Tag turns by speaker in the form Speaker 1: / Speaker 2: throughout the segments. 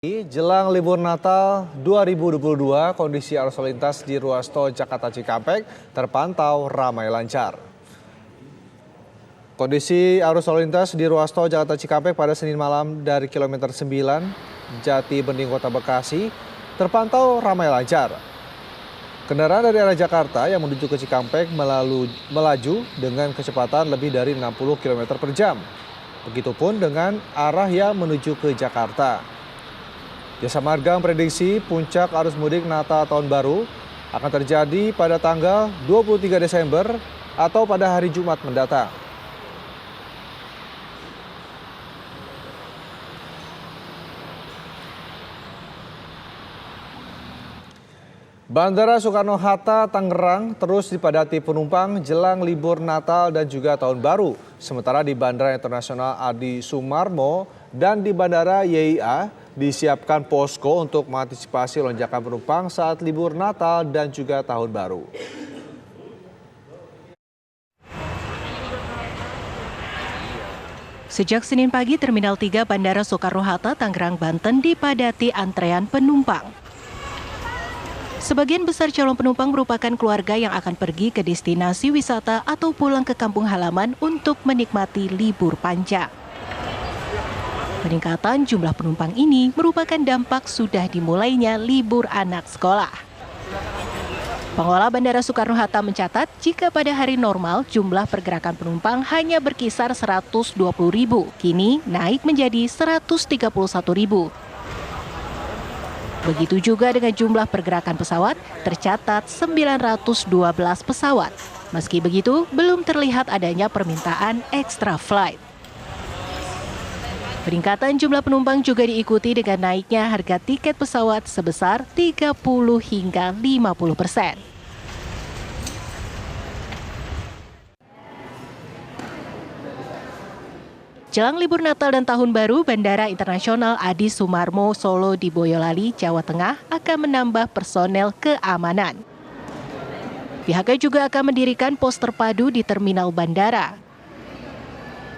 Speaker 1: Jelang libur Natal 2022, kondisi arus lalu lintas di ruas tol Jakarta Cikampek terpantau ramai lancar. Kondisi arus lalu lintas di ruas tol Jakarta Cikampek pada Senin malam dari kilometer 9 Jati Bening Kota Bekasi terpantau ramai lancar. Kendaraan dari arah Jakarta yang menuju ke Cikampek melaju dengan kecepatan lebih dari 60 km per jam. Begitupun dengan arah yang menuju ke Jakarta. Jasa Marga memprediksi puncak arus mudik Natal Tahun Baru akan terjadi pada tanggal 23 Desember atau pada hari Jumat mendatang. Bandara Soekarno-Hatta, Tangerang terus dipadati penumpang jelang libur Natal dan juga Tahun Baru. Sementara di Bandara Internasional Adi Sumarmo dan di Bandara YIA disiapkan posko untuk mengantisipasi lonjakan penumpang saat libur Natal dan juga Tahun Baru.
Speaker 2: Sejak Senin pagi, Terminal 3 Bandara Soekarno-Hatta, Tangerang, Banten dipadati antrean penumpang. Sebagian besar calon penumpang merupakan keluarga yang akan pergi ke destinasi wisata atau pulang ke kampung halaman untuk menikmati libur panjang. Peningkatan jumlah penumpang ini merupakan dampak sudah dimulainya libur anak sekolah. Pengelola Bandara Soekarno-Hatta mencatat jika pada hari normal jumlah pergerakan penumpang hanya berkisar 120.000, kini naik menjadi 131.000. Begitu juga dengan jumlah pergerakan pesawat, tercatat 912 pesawat. Meski begitu, belum terlihat adanya permintaan extra flight. Peningkatan jumlah penumpang juga diikuti dengan naiknya harga tiket pesawat sebesar 30 hingga 50%. Jelang libur Natal dan Tahun Baru, Bandara Internasional Adi Sumarmo Solo di Boyolali, Jawa Tengah akan menambah personel keamanan. Pihaknya juga akan mendirikan pos terpadu di terminal bandara.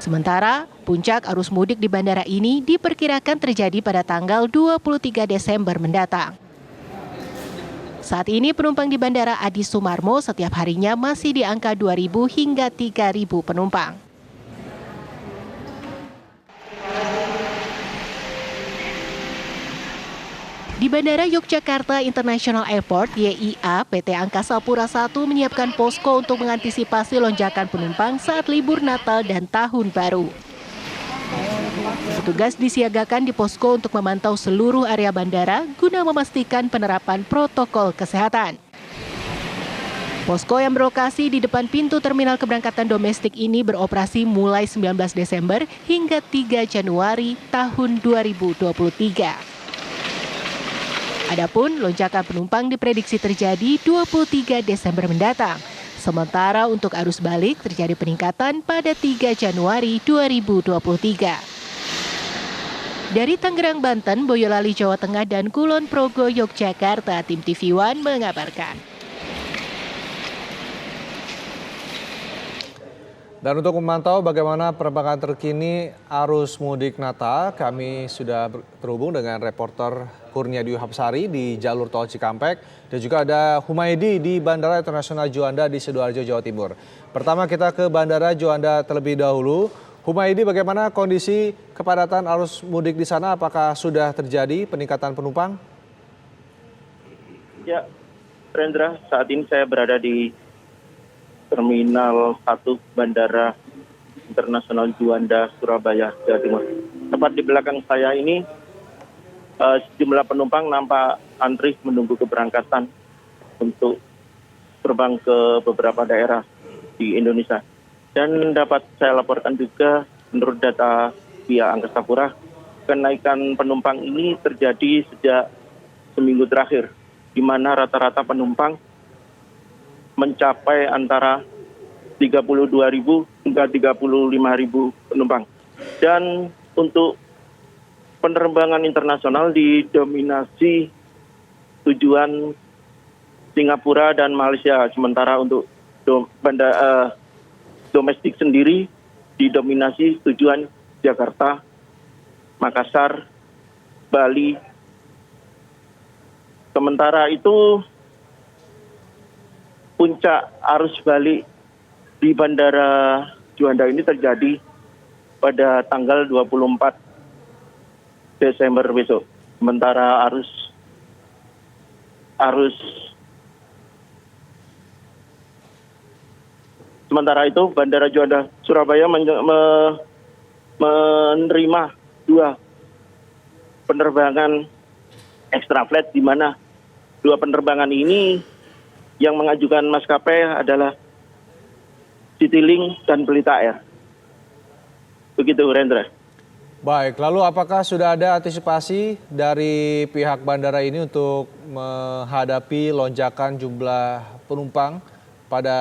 Speaker 2: Sementara, puncak arus mudik di bandara ini diperkirakan terjadi pada tanggal 23 Desember mendatang. Saat ini penumpang di Bandara Adi Sumarmo setiap harinya masih di angka 2.000 hingga 3.000 penumpang. Di Bandara Yogyakarta International Airport (YIA), PT Angkasa Pura I menyiapkan posko untuk mengantisipasi lonjakan penumpang saat libur Natal dan Tahun Baru. Petugas disiagakan di posko untuk memantau seluruh area bandara guna memastikan penerapan protokol kesehatan. Posko yang berlokasi di depan pintu terminal keberangkatan domestik ini beroperasi mulai 19 Desember hingga 3 Januari tahun 2023. Adapun lonjakan penumpang diprediksi terjadi 23 Desember mendatang. Sementara untuk arus balik terjadi peningkatan pada 3 Januari 2023. Dari Tangerang, Banten, Boyolali, Jawa Tengah, dan Kulon Progo, Yogyakarta, tim TV One mengabarkan.
Speaker 1: Dan untuk memantau bagaimana perkembangan terkini arus mudik Natal, kami sudah terhubung dengan reporter Kurnia Dwi Hapsari di jalur tol Cikampek dan juga ada Humaydi di Bandara Internasional Juanda di Sidoarjo, Jawa Timur. Pertama kita ke Bandara Juanda terlebih dahulu. Humaydi, bagaimana kondisi kepadatan arus mudik di sana? Apakah sudah terjadi peningkatan penumpang?
Speaker 3: Ya, Rendra, saat ini saya berada di Terminal 1 Bandara Internasional Juanda, Surabaya, Jawa Timur. Tepat di belakang saya ini, sejumlah penumpang nampak antri menunggu keberangkatan untuk terbang ke beberapa daerah di Indonesia. Dan dapat saya laporkan juga, menurut data pihak Angkasa Pura, kenaikan penumpang ini terjadi sejak seminggu terakhir, di mana rata-rata penumpang mencapai antara 32.000 hingga 35.000 penumpang. Dan untuk penerbangan internasional didominasi tujuan Singapura dan Malaysia, sementara untuk domestik sendiri didominasi tujuan Jakarta, Makassar, Bali, Sementara itu puncak arus balik di Bandara Juanda ini terjadi pada tanggal 24 Desember besok. Sementara sementara itu Bandara Juanda Surabaya menerima 2 penerbangan extra flight, di mana 2 penerbangan ini yang mengajukan maskapai adalah Citylink dan Pelita Air. Begitu, Rendra.
Speaker 1: Baik, lalu apakah sudah ada antisipasi dari pihak bandara ini untuk menghadapi lonjakan jumlah penumpang pada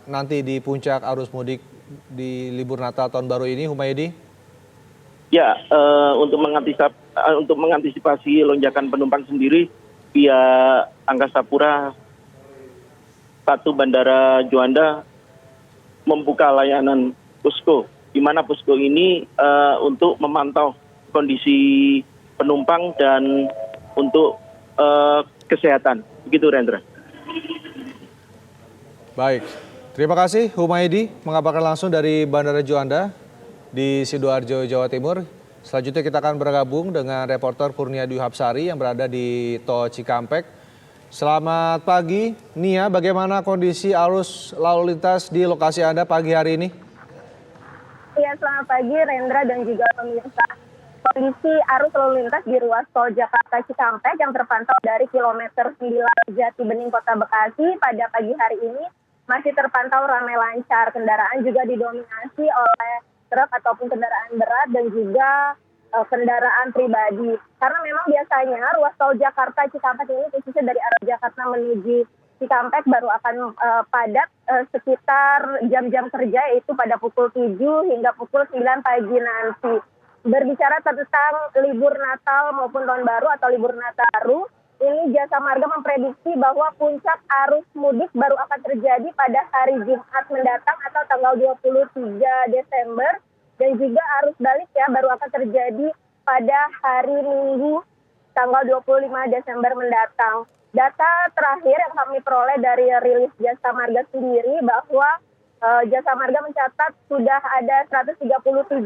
Speaker 1: nanti di puncak arus mudik di libur Natal tahun baru ini, Humaydi?
Speaker 3: Ya, untuk mengantisipasi lonjakan penumpang sendiri, pihak Angkasa Pura I Bandara Juanda membuka layanan posko, di mana posko ini untuk memantau kondisi penumpang dan untuk kesehatan. Begitu, Rendra.
Speaker 1: Baik, terima kasih Humaydi mengabarkan langsung dari Bandara Juanda di Sidoarjo, Jawa Timur. Selanjutnya kita akan bergabung dengan reporter Kurnia Dwi Hapsari yang berada di Tol Cikampek. Selamat pagi, Nia. Bagaimana kondisi arus lalu lintas di lokasi Anda pagi hari ini?
Speaker 4: Ya, selamat pagi Rendra dan juga pemirsa. Kondisi arus lalu lintas di ruas tol Jakarta Cikampek yang terpantau dari kilometer 9 Jati Bening Kota Bekasi pada pagi hari ini masih terpantau ramai lancar. Kendaraan juga didominasi oleh truk ataupun kendaraan berat dan juga kendaraan pribadi. Karena memang biasanya ruas tol Jakarta Cikampek ini khususnya dari arah Jakarta menuju Cikampek baru akan padat sekitar jam-jam kerja, yaitu pada pukul 7 hingga pukul 9 pagi nanti. Berbicara tentang libur Natal maupun Tahun Baru atau libur Nataru, ini Jasa Marga memprediksi bahwa puncak arus mudik baru akan terjadi pada hari Jumat mendatang atau tanggal 23 Desember. Dan juga arus balik ya baru akan terjadi pada hari Minggu tanggal 25 Desember mendatang. Data terakhir yang kami peroleh dari rilis Jasa Marga sendiri bahwa Jasa Marga mencatat sudah ada 137.000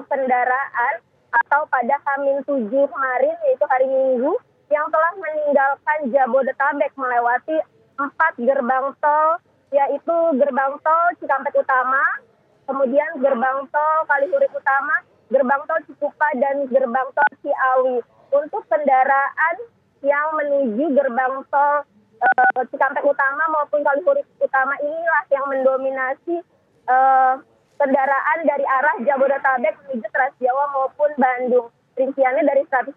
Speaker 4: kendaraan atau pada H-7 kemarin, yaitu hari Minggu, yang telah meninggalkan Jabodetabek melewati 4 gerbang tol, yaitu gerbang tol Cikampek Utama, kemudian gerbang tol Kalihurip Utama, gerbang tol Cikupa, dan gerbang tol Ciawi. Untuk kendaraan yang menuju gerbang tol Cikampek Utama maupun Kalihurip Utama inilah yang mendominasi kendaraan dari arah Jabodetabek menuju Trans Jawa maupun Bandung. Rinciannya dari 137.000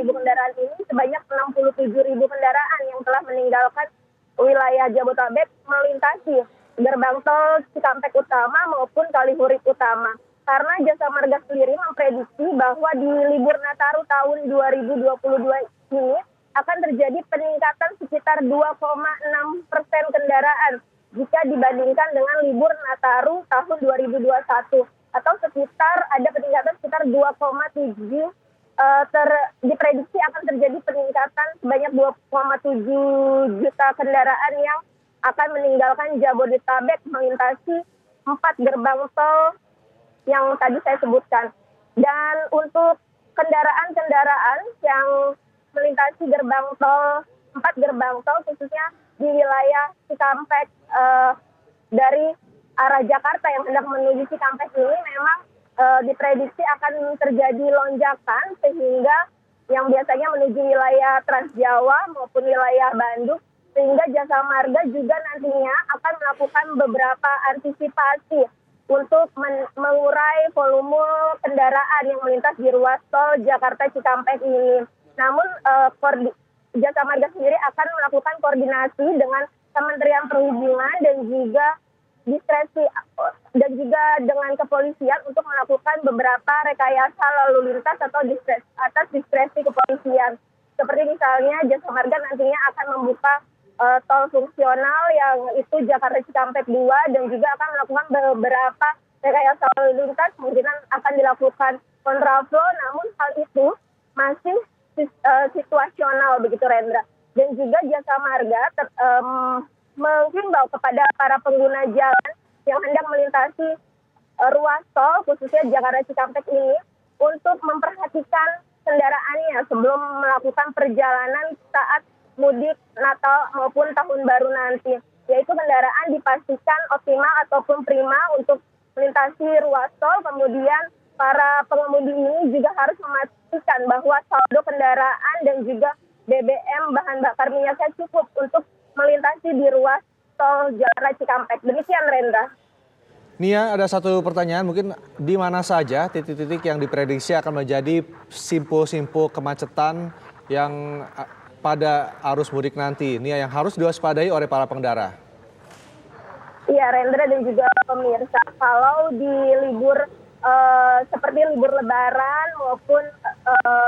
Speaker 4: kendaraan ini sebanyak 67.000 kendaraan yang telah meninggalkan wilayah Jabodetabek melintasi gerbang tol Cikampek Utama maupun Kalihurip Utama. Karena Jasa Marga sendiri memprediksi bahwa di libur Nataru tahun 2022 ini akan terjadi peningkatan sekitar 2,6% kendaraan jika dibandingkan dengan libur Nataru tahun 2021, atau sekitar ada peningkatan sekitar 2,7, diprediksi akan terjadi peningkatan sebanyak 2,7 juta kendaraan yang akan meninggalkan Jabodetabek melintasi 4 gerbang tol yang tadi saya sebutkan. Dan untuk kendaraan-kendaraan yang melintasi gerbang tol, 4 gerbang tol khususnya di wilayah Cikampek dari arah Jakarta yang hendak menuju Cikampek ini memang diprediksi akan terjadi lonjakan, sehingga yang biasanya menuju wilayah Trans Jawa maupun wilayah Bandung, sehingga Jasa Marga juga nantinya akan melakukan beberapa antisipasi untuk mengurai volume kendaraan yang melintas di ruas tol Jakarta Cikampek ini. Namun Jasa Marga sendiri akan melakukan koordinasi dengan Kementerian Perhubungan dan juga diskresi dan juga dengan kepolisian untuk melakukan beberapa rekayasa lalu lintas atau atas diskresi kepolisian. Seperti misalnya Jasa Marga nantinya akan membuka tol fungsional yang itu Jakarta Cikampek 2 dan juga akan melakukan beberapa rekayasa lalu lintas, kemungkinan akan dilakukan kontraflow, namun hal itu masih situasional begitu Rendra. Dan juga Jasa Marga menghimbau kepada para pengguna jalan yang hendak melintasi ruas tol khususnya Jakarta Cikampek ini untuk memperhatikan kendaraannya sebelum melakukan perjalanan saat mudik Natal maupun Tahun Baru nanti. Yaitu kendaraan dipastikan optimal ataupun prima untuk melintasi ruas tol. Kemudian para pengemudi ini juga harus memastikan bahwa saldo kendaraan dan juga BBM bahan bakar minyaknya cukup untuk melintasi di ruas tol Jakarta Cikampek. Demikian Rendra.
Speaker 1: Nia, ada satu pertanyaan, mungkin di mana saja titik-titik yang diprediksi akan menjadi simpul-simpul kemacetan yang pada arus mudik nanti, Nia, yang harus diwaspadai oleh para pengendara?
Speaker 4: Iya Rendra dan juga pemirsa, kalau di libur seperti libur Lebaran maupun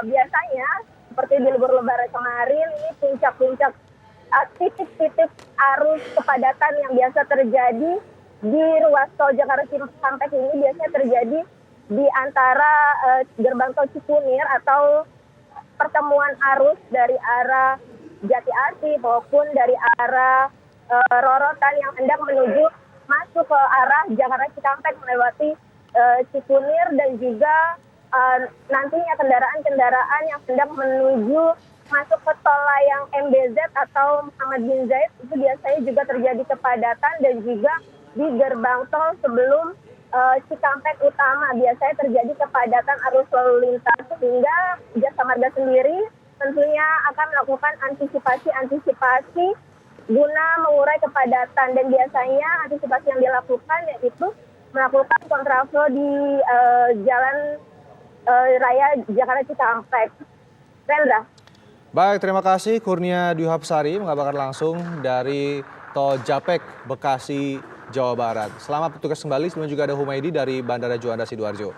Speaker 4: biasanya seperti di libur Lebaran kemarin, ini puncak-puncak titik-titik arus kepadatan yang biasa terjadi di ruas tol Jakarta Cikampek ini biasanya terjadi di antara gerbang tol Cikunir atau pertemuan arus dari arah Jati Asih maupun dari arah Rorotan yang hendak menuju masuk ke arah Jakarta Cikampek melewati Cikunir dan juga nantinya kendaraan-kendaraan yang hendak menuju masuk ke tol layang MBZ atau Muhammad bin Zaid itu biasanya juga terjadi kepadatan dan juga di gerbang tol sebelum Cikampek Utama biasanya terjadi kepadatan arus lalu lintas sehingga Jasa Marga sendiri tentunya akan melakukan antisipasi guna mengurai kepadatan dan biasanya antisipasi yang dilakukan yaitu melakukan kontraflow di jalan raya Jakarta Cikampek. Rendra.
Speaker 1: Baik, terima kasih Kurnia Dwi Hapsari mengabarkan langsung dari Tol Japek, Bekasi, Jawa Barat. Selamat bertugas kembali, sebelumnya juga ada Humaydi dari Bandara Juanda Sidoarjo.